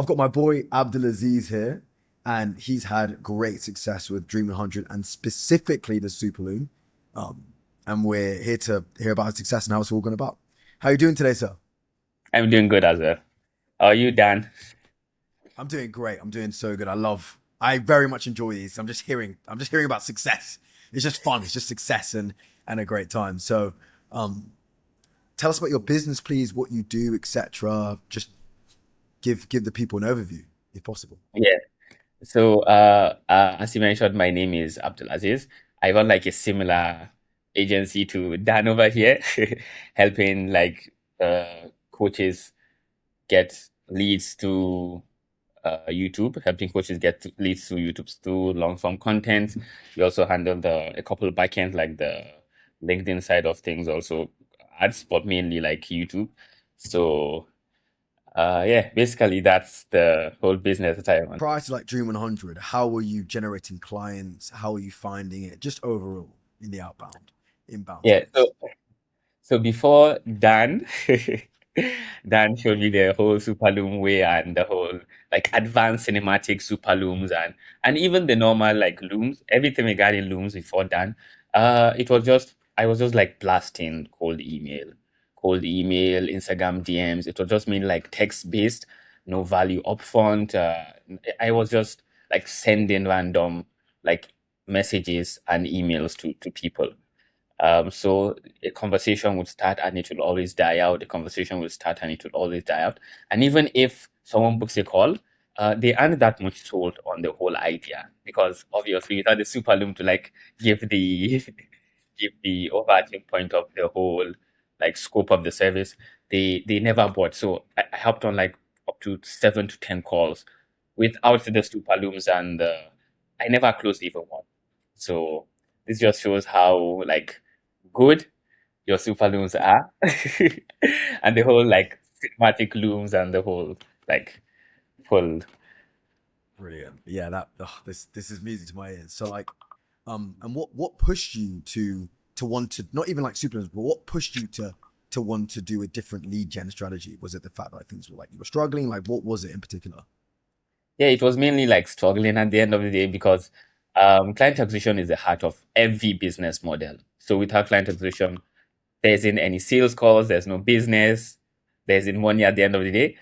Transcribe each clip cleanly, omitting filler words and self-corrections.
I've got my boy Abdul here, and he's had great success with Dream 100 and specifically the Super Loom. Um, and we're here to hear about his success and how it's all gone about. How are you doing today, sir? I'm doing good as well. How are you, Dan? I'm doing great. I'm doing so good. I very much enjoy these. I'm just hearing about success. It's just fun. It's just success and a great time. So, um, tell us about your business, please, what you do, etc. Just give the people an overview, if possible. Yeah. So, as you mentioned, my name is Abdul. I run like a similar agency to Dan over here, helping coaches get leads to helping coaches get leads to YouTube through long form content. We also handle a couple of backends like the LinkedIn side of things, also ads, but mainly like YouTube. So yeah, basically that's the whole business that I run. Prior to like Dream 100, how were you generating clients? How were you finding it? Just overall in the inbound Yeah, space. so before Dan, Dan showed me the whole Superloom way and the whole like advanced cinematic Superlooms and even the normal like looms, everything regarding looms before Dan. It was just I was just like blasting cold email, Instagram DMs. It was just mainly like text based, no value upfront. I was just like sending random like messages and emails to people. So a conversation would start and it will always die out. The conversation will start and it will always die out. And even if someone books a call, they aren't that much sold on the whole idea because obviously without the super loom to like give the give the overarching point of the whole like scope of the service, they never bought. So I helped on like up to 7 to 10 calls without the super looms and I never closed even one. So this just shows how like good your super looms are and the whole like cinematic looms and the whole like full. Brilliant. Yeah, this is music to my ears. So like, and what pushed you to want to not even like supplements, but what pushed you to want to do a different lead gen strategy? Was it the fact that like, things were like you were struggling? Like, what was it in particular? Yeah, it was mainly like struggling at the end of the day because client acquisition is the heart of every business model. So without client acquisition, there isn't any sales calls, there's no business, there isn't money at the end of the day.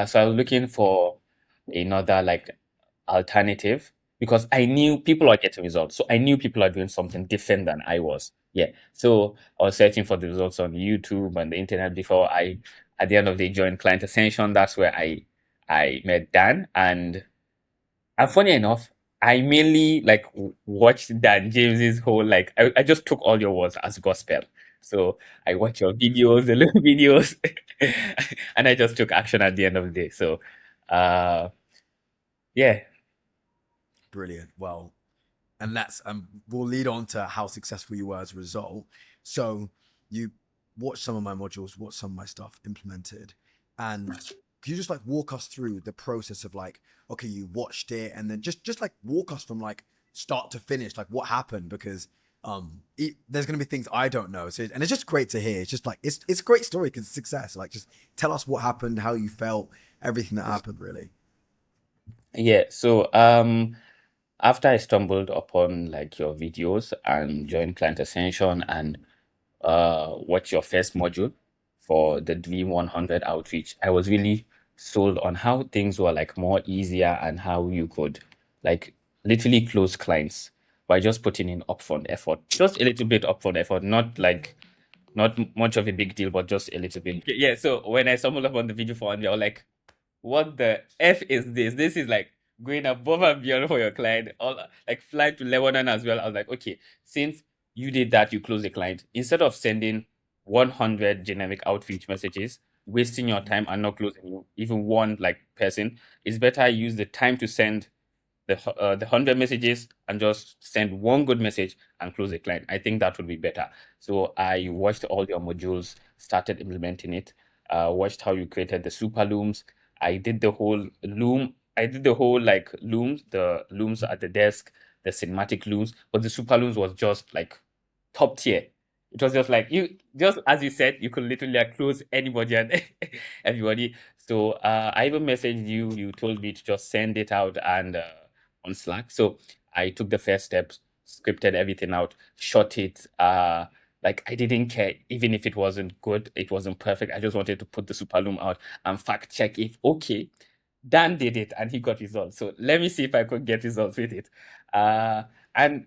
So I was looking for another like alternative because I knew people are getting results. So I knew people are doing something different than I was. Yeah. So I was searching for the results on YouTube and the internet before at the end of the day, joined Client Ascension. That's where I met Dan. And funny enough, I mainly like watched Dan James's whole like I just took all your words as gospel. So I watched your videos, the little videos, and I just took action at the end of the day. So uh yeah. Brilliant. Well, and that's we'll lead on to how successful you were as a result. So you watched some of my modules, watched some of my stuff implemented, and could you just like walk us through the process of like, okay, you watched it, and then just like walk us from like start to finish, like what happened because there's gonna be things I don't know. So and it's just great to hear. It's just like it's a great story because it's success. Like just tell us what happened, how you felt, everything that happened really. Yeah. So after I stumbled upon like your videos and joined Client Ascension and watch your first module for the Dream 100 outreach, I was really sold on how things were like more easier and how you could like literally close clients by just putting in upfront effort, just a little bit upfront effort, not much of a big deal, but just a little bit. Yeah. So when I stumbled upon the video for one, I was like, what the F is this? This is like going above and beyond for your client. All like fly to Lebanon as well. I was like, okay, since you did that, you close the client. Instead of sending 100 generic outreach messages, wasting your time and not closing even one like person, it's better I use the time to send the 100 messages and just send one good message and close the client. I think that would be better. So I watched all your modules, started implementing it, watched how you created the super looms. I did the whole loom. I did the whole like looms, the looms at the desk, the cinematic looms, but the super looms was just like top tier. It was just like you, just as you said, you could literally like close anybody and everybody. So I even messaged you. You told me to just send it out and on Slack. So I took the first steps, scripted everything out, shot it. Like I didn't care even if it wasn't good, it wasn't perfect. I just wanted to put the Superloom out and fact check if okay. Dan did it and he got results. So let me see if I could get results with it. And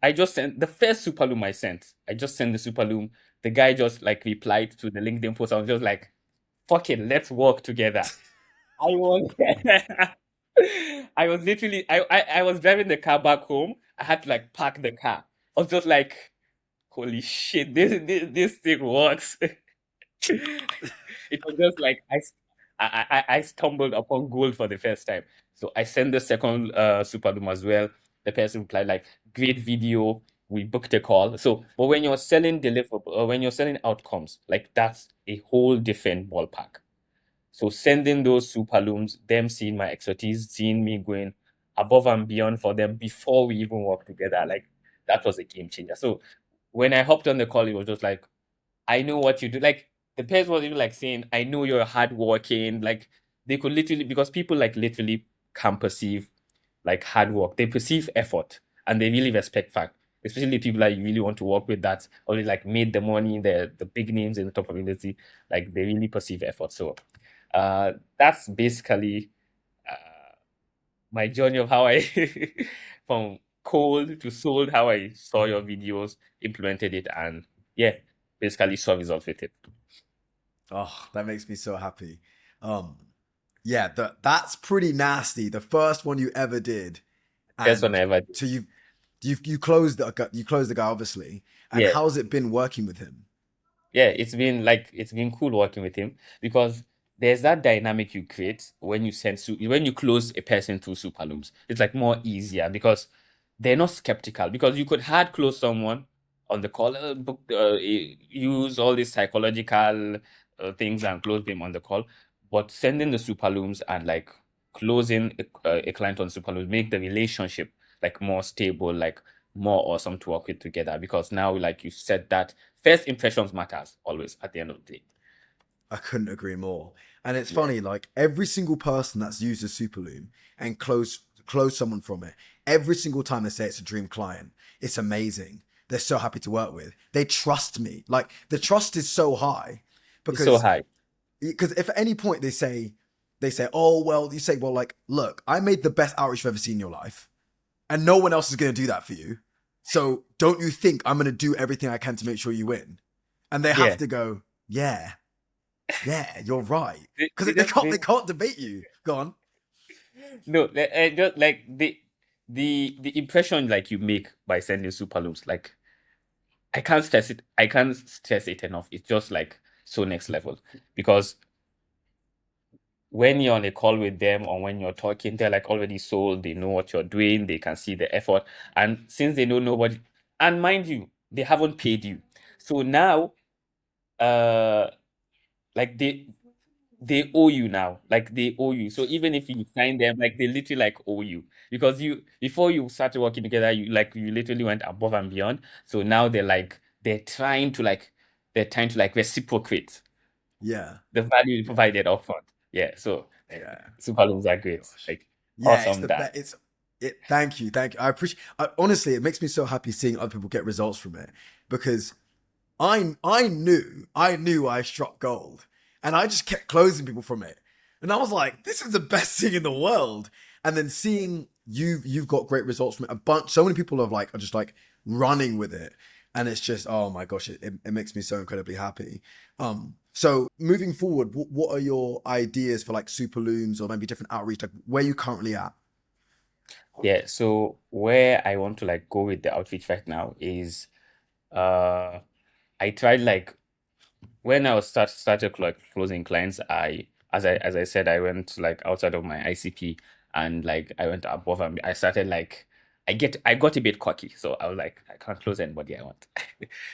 I just sent the first Superloom I sent. I just sent the Superloom. The guy just like replied to the LinkedIn post. I was just like, fuck it, let's work together. I was I was literally I was driving the car back home. I had to like park the car. I was just like, holy shit, this thing works. It was just like I stumbled upon gold for the first time. So I sent the second Superloom as well. The person replied like, great video. We booked a call. So, but when you're selling deliverable, or when you're selling outcomes, like that's a whole different ballpark. So sending those Superlooms, them seeing my expertise, seeing me going above and beyond for them before we even work together, like that was a game changer. So when I hopped on the call, it was just like, I know what you do. Like the person was even like saying, I know you're hardworking. Like they could literally, because people like literally can perceive like hard work. They perceive effort and they really respect fact. Especially people that you really want to work with that already like made the money, the big names in the top of the industry, like they really perceive effort. So that's basically uh, my journey of how I from cold to sold, how I saw your videos, implemented it, and yeah, basically saw results with it. Oh, that makes me so happy. Um, yeah, that's pretty nasty. The first one you ever did, That's when and I ever did. so you closed the guy obviously. And Yeah, how's it been working with him? yeah, it's been cool working with him because there's that dynamic you create when you when you close a person through Superlooms. It's like more easier because they're not skeptical because you could hard close someone on the call, use all these psychological things and close them on the call, but sending the Superlooms and like closing a client on Superlooms make the relationship like more stable, like more awesome to work with together because now like you said that first impressions matters always at the end of the day. I couldn't agree more. And it's Yeah. funny, like every single person that's used a Superloom and close someone from it, every single time they say it's a dream client, it's amazing. They're so happy to work with. They trust me. Like the trust is so high It's so because high. if at any point they say, oh well, you say, well, like, look, I made the best outreach you've ever seen in your life, and no one else is gonna do that for you. So don't you think I'm gonna do everything I can to make sure you win? And they have Yeah. to go, yeah, yeah, you're right. They Because they just can't they can't debate you. Go on. no, just like the impression like you make by sending Superlooms, like I can't stress it enough. It's just like so next level because when you're on a call with them or when you're talking, they're like already sold, they know what you're doing, they can see the effort. And since they don't know what, and mind you, they haven't paid you. So now, uh, like they owe you now. Like they owe you. So even if you sign them, like they literally like owe you because you before you started working together, you literally went above and beyond. So now they're trying to like reciprocate Yeah, the value you yeah, provided upfront. Yeah. So yeah. super Oh looms my are great. gosh. Like Yeah, it's awesome the done. best. It's it. Thank you, thank you. I appreciate. Honestly, it makes me so happy seeing other people get results from it because I knew I struck gold, and I just kept closing people from it, and I was like, this is the best thing in the world. And then seeing you've got great results from it. So many people are just like running with it, and it's just oh my gosh, it makes me so incredibly happy. So moving forward, what are your ideas for like super looms or maybe different outreach? Like where you currently at? Yeah. So where I want to like go with the outreach right now is uh I tried like when I was started like closing clients, as I said, I went like outside of my ICP and like I went above and I started like I got a bit cocky, so I was like I can't close anybody I want.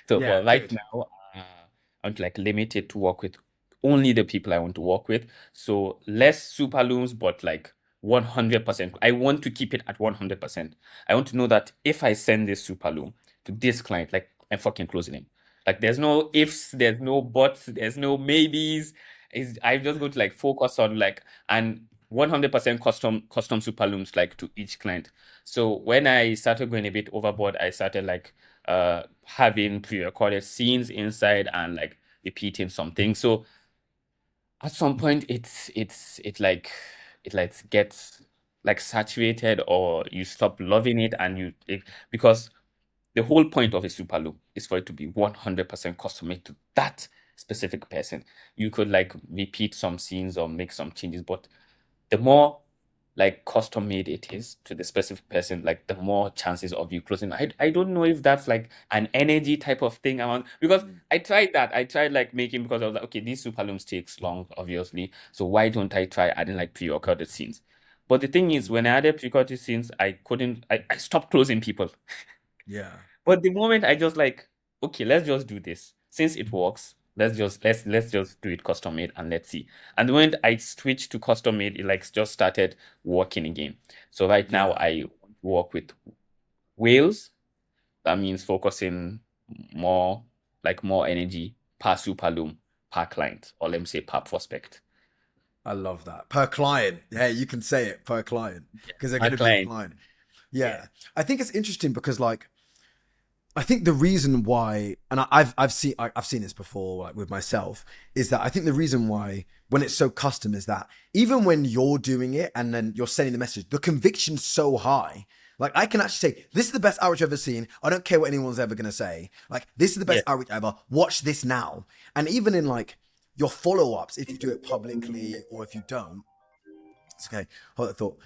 So Yeah, for right good. now, I want to like limit it to work with only the people I want to work with. So less super looms, but like 100%. I want to keep it at 100%. I want to know that if I send this super loom to this client, like I'm fucking closing him. Like there's no ifs, there's no buts, there's no maybes. Is I'm just going to like focus on like and 100% custom super looms like to each client. So when I started going a bit overboard, I started like having pre-recorded scenes inside and like repeating something. So at some point it gets like saturated or you stop loving it and because the whole point of a super loop is for it to be 100% custom made to that specific person. You could like repeat some scenes or make some changes, but the more like custom made it is to the specific person, like the more chances of you closing. I don't know if that's like an energy type of thing among because Mm. I tried that. I tried like making because I was like, okay, these super looms takes long, obviously. So why don't I try adding like pre-recorded scenes? But the thing is, when I added pre-recorded scenes, I stopped closing people. Yeah, But the moment I just like, okay, let's just do this. Since it works, let's just do it custom made and let's see. And the moment I switched to custom made, it like just started working again. So right now yeah. I work with whales. That means focusing more energy per super loom, per client, or let me say per prospect. I love that. Per client. Yeah, you can say it per client because they're Per going to be your client. client. Yeah. Yeah. I think it's interesting because like I think the reason why, and I've seen this before, like with myself, is that I think the reason why when it's so custom is that even when you're doing it and then you're sending the message, the conviction's so high. Like I can actually say, this is the best outreach I've ever seen. I don't care what anyone's ever gonna say. Like this is the Yeah. best outreach ever. Watch this now. And even in like your follow-ups, if you do it publicly or if you don't, it's okay. Hold that thought.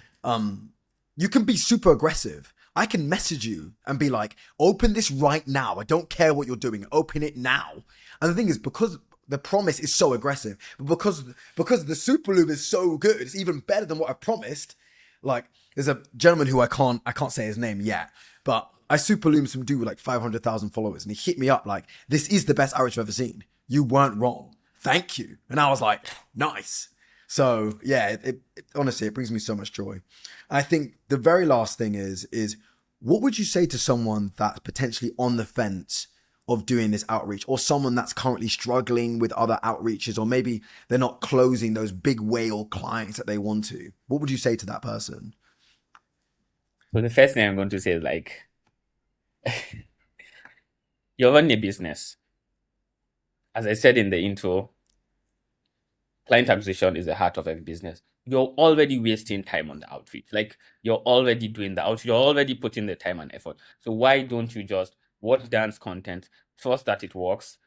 You can be super aggressive. I can message you and be like, open this right now. I don't care what you're doing. Open it now. And the thing is, because the promise is so aggressive, but because the super loop is so good, it's even better than what I promised. Like, there's a gentleman who I can't say his name yet, but I super loomed some dude with like 500,000 followers, and he hit me up like, this is the best outreach I've ever seen. You weren't wrong. Thank you. And I was like, nice. So yeah, honestly, it brings me so much joy. I think the very last thing is what would you say to someone that's potentially on the fence of doing this outreach, or someone that's currently struggling with other outreaches, or maybe they're not closing those big whale clients that they want to? What would you say to that person? So the first thing I'm going to say is like you're running a business. As I said in the intro, client acquisition is the heart of every business. You're already wasting time on the outreach. Like you're already doing the outreach, you're already putting the time and effort. So why don't you just watch dance content, trust that it works?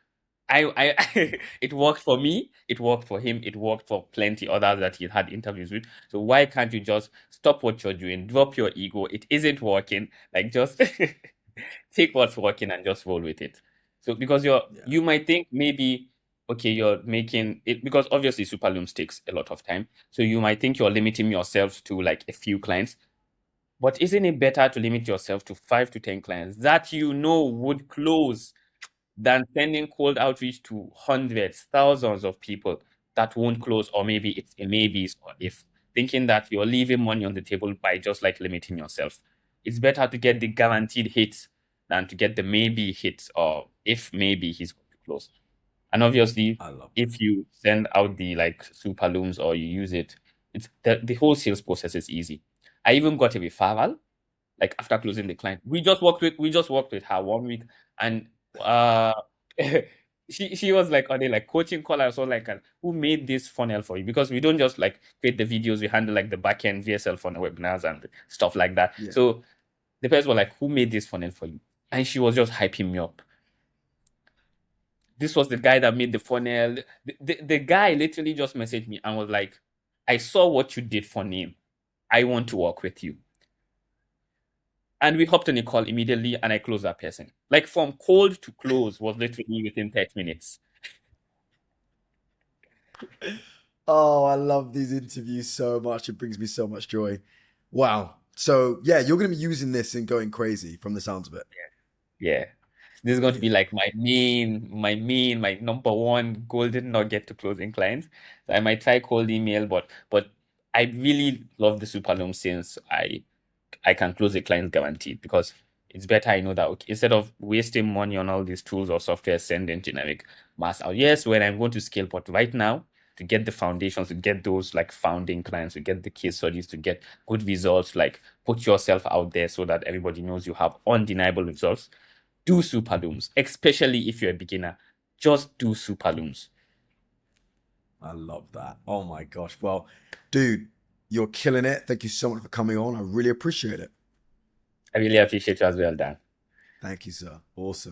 It worked for me, it worked for him, it worked for plenty others that he had interviews with. So why can't you just stop what you're doing, drop your ego? It isn't working. Like just take what's working and just roll with it. So because Yeah, you might think maybe okay, you're making it because obviously Superlooms takes a lot of time. So you might think you're limiting yourself to like a few clients. But isn't it better to limit yourself to 5 to 10 clients that you know would close than sending cold outreach to hundreds, thousands of people that won't close, or maybe it's a maybes, or if thinking that you're leaving money on the table by just like limiting yourself. It's better to get the guaranteed hits than to get the maybe hits, or if maybe he's going to close. And obviously, I love that. if you send out the like super looms or you use it, it's the whole sales process is easy. I even got a referral like after closing the client. We just worked with her 1 week and uh she was like on a like coaching call. I was like who made this funnel for you? Because we don't just like create the videos, we handle like the back end VSL funnel webinars and stuff like that. Yeah, So the person was like, who made this funnel for you? And she was just hyping me up. This was the guy that made the funnel. The guy literally just messaged me and was like, I saw what you did for name. I want to work with you. And we hopped on a call immediately and I closed that person. Like from cold to close was literally within 30 minutes. oh, I love these interviews so much. It brings me so much joy. Wow. So yeah, you're gonna be using this and going crazy from the sounds of it. Yeah. This is going to be Brilliant. like my number one golden nugget to closing clients. So I might try cold email, but I really love the Superloom since I can close a client guaranteed because it's better I know that okay, instead of wasting money on all these tools or software sending generic mass out. Yes, when I'm going to scale, but right now to get the foundations, to get those like founding clients, to get the case studies, to get good results, like put yourself out there so that everybody knows you have undeniable results, do super looms, especially if you're a beginner. Just do super looms. I love that. Oh my gosh. Well, dude, you're killing it. Thank you so much for coming on. I really appreciate it. I really appreciate you as well, Dan. Thank you, sir. Awesome.